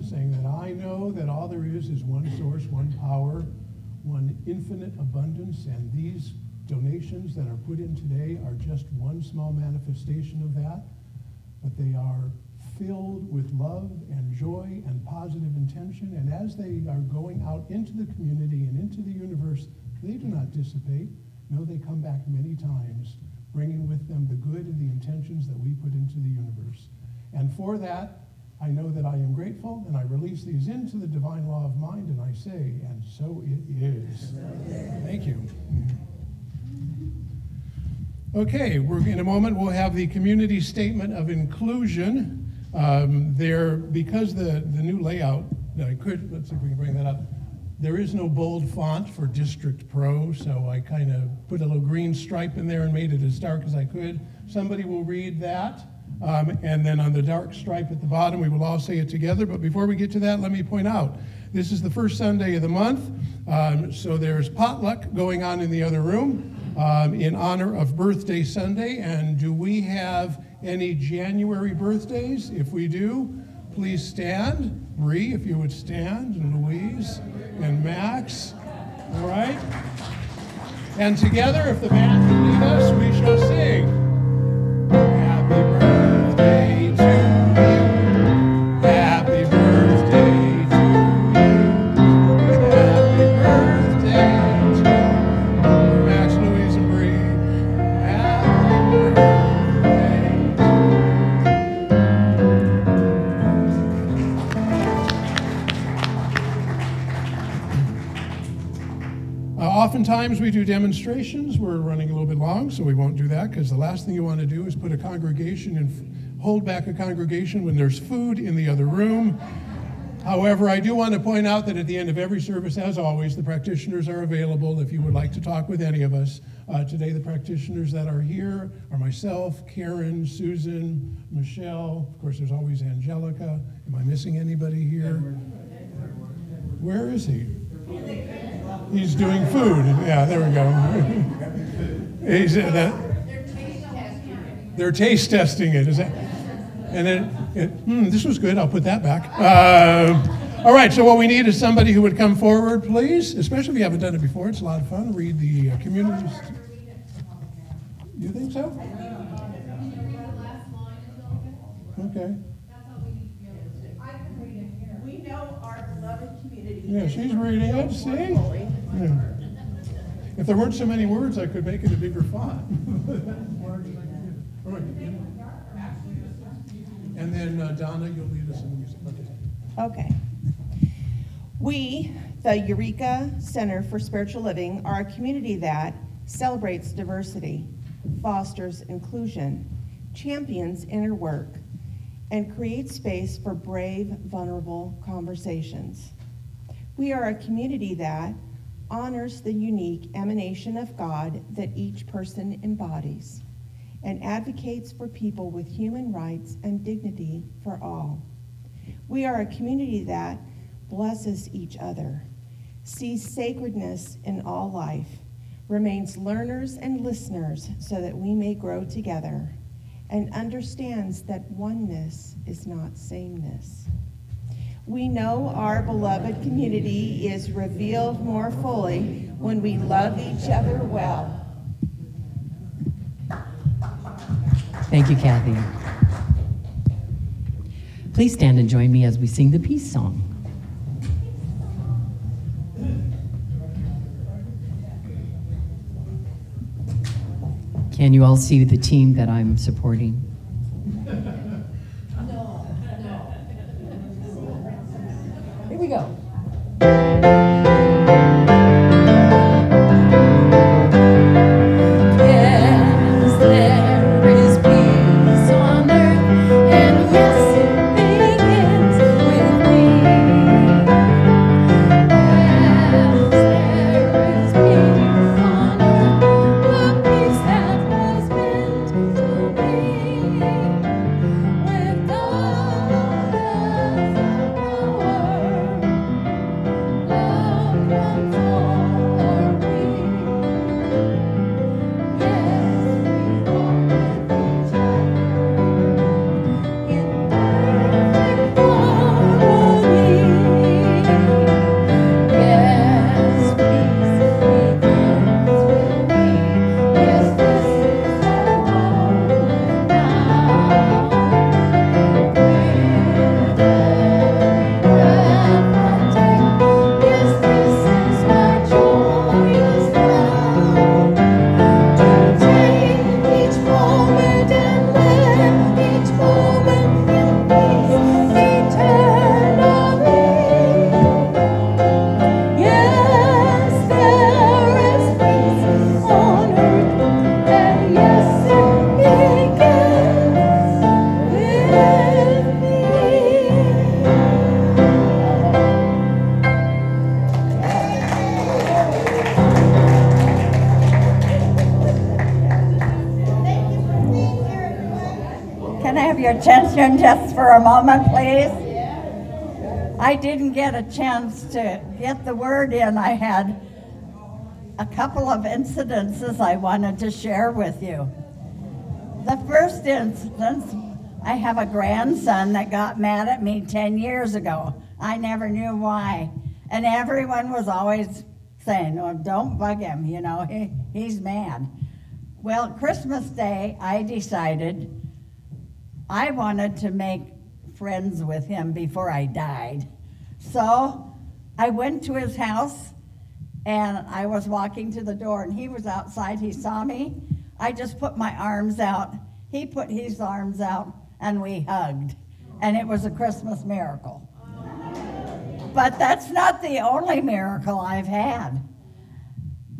Saying that I know that all there is one source, one power, one infinite abundance, and these donations that are put in today are just one small manifestation of that, but they are filled with love and joy and positive intention, and as they are going out into the community and into the universe, they do not dissipate. No, they come back many times, bringing with them the good and the intentions that we put into the universe. And for that, I know that I am grateful, and I release these into the divine law of mind, and I say, and so it is. Thank you. Okay, in a moment we'll have the community statement of inclusion. Because the new layout, let's see if we can bring that up. There is no bold font for District Pro, so I kind of put a little green stripe in there and made it as dark as I could. Somebody will read that, and then on the dark stripe at the bottom, we will all say it together. But before we get to that, let me point out, this is the first Sunday of the month, so there's potluck going on in the other room in honor of Birthday Sunday. And do we have any January birthdays? If we do, please stand. Bree, if you would stand, and Louise, and Max. All right? And together, if the band can lead us, we shall sing. Happy birthday to you. Happy birthday to you. Happy birthday to Max, Louise, and Bree. Happy birthday to Oftentimes we do demonstrations. We're running a little bit long, so we won't do that, because the last thing you want to do is put a congregation and hold back a congregation when there's food in the other room. However, I do want to point out that at the end of every service, as always, the practitioners are available if you would like to talk with any of us. Today, the practitioners that are here are myself, Karen, Susan, Michelle. Of course, there's always Angelica. Am I missing anybody here? Where is he? He's doing food. Yeah, there we go. They're taste testing it. Is that? And this was good. I'll put that back. All right. So what we need is somebody who would come forward, please. Especially if you haven't done it before. It's a lot of fun. Read the community. You think so? Okay. We know our beloved community. Yeah, she's reading it. See? Yeah. If there weren't so many words, I could make it a bigger font. All right. And then Donna, you'll lead us in the music. Okay. We, the Eureka Center for Spiritual Living, are a community that celebrates diversity, fosters inclusion, champions inner work, and creates space for brave, vulnerable conversations. We are a community that honors the unique emanation of God that each person embodies and advocates for people with human rights and dignity for all. We are a community that blesses each other, sees sacredness in all life, remains learners and listeners so that we may grow together, and understands that oneness is not sameness. We know our beloved community is revealed more fully when we love each other well. Thank you, Kathy. Please stand and join me as we sing the peace song. Can you all see the team that I'm supporting? Here we go. Yes, there is peace on earth, and yes, it begins with me. Yes, there is peace on earth, the peace that was meant to be. your attention just for a moment, please? I didn't get a chance to get the word in. I had a couple of incidences I wanted to share with you. The first instance, I have a grandson that got mad at me 10 years ago. I never knew why. And everyone was always saying, oh, don't bug him, you know, he's mad. Well, Christmas Day, I decided I wanted to make friends with him before I died. So I went to his house, and I was walking to the door, and he was outside. He saw me. I just put my arms out. He put his arms out, and we hugged. And it was a Christmas miracle. But that's not the only miracle I've had.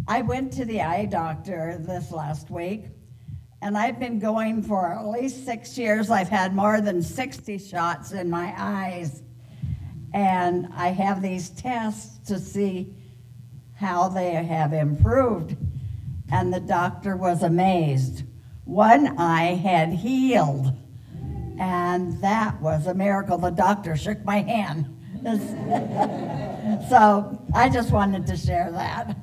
I went to the eye doctor this last week, and I've been going for at least 6 years. I've had more than 60 shots in my eyes. And I have these tests to see how they have improved. And the doctor was amazed. One eye had healed, and that was a miracle. The doctor shook my hand. So I just wanted to share that.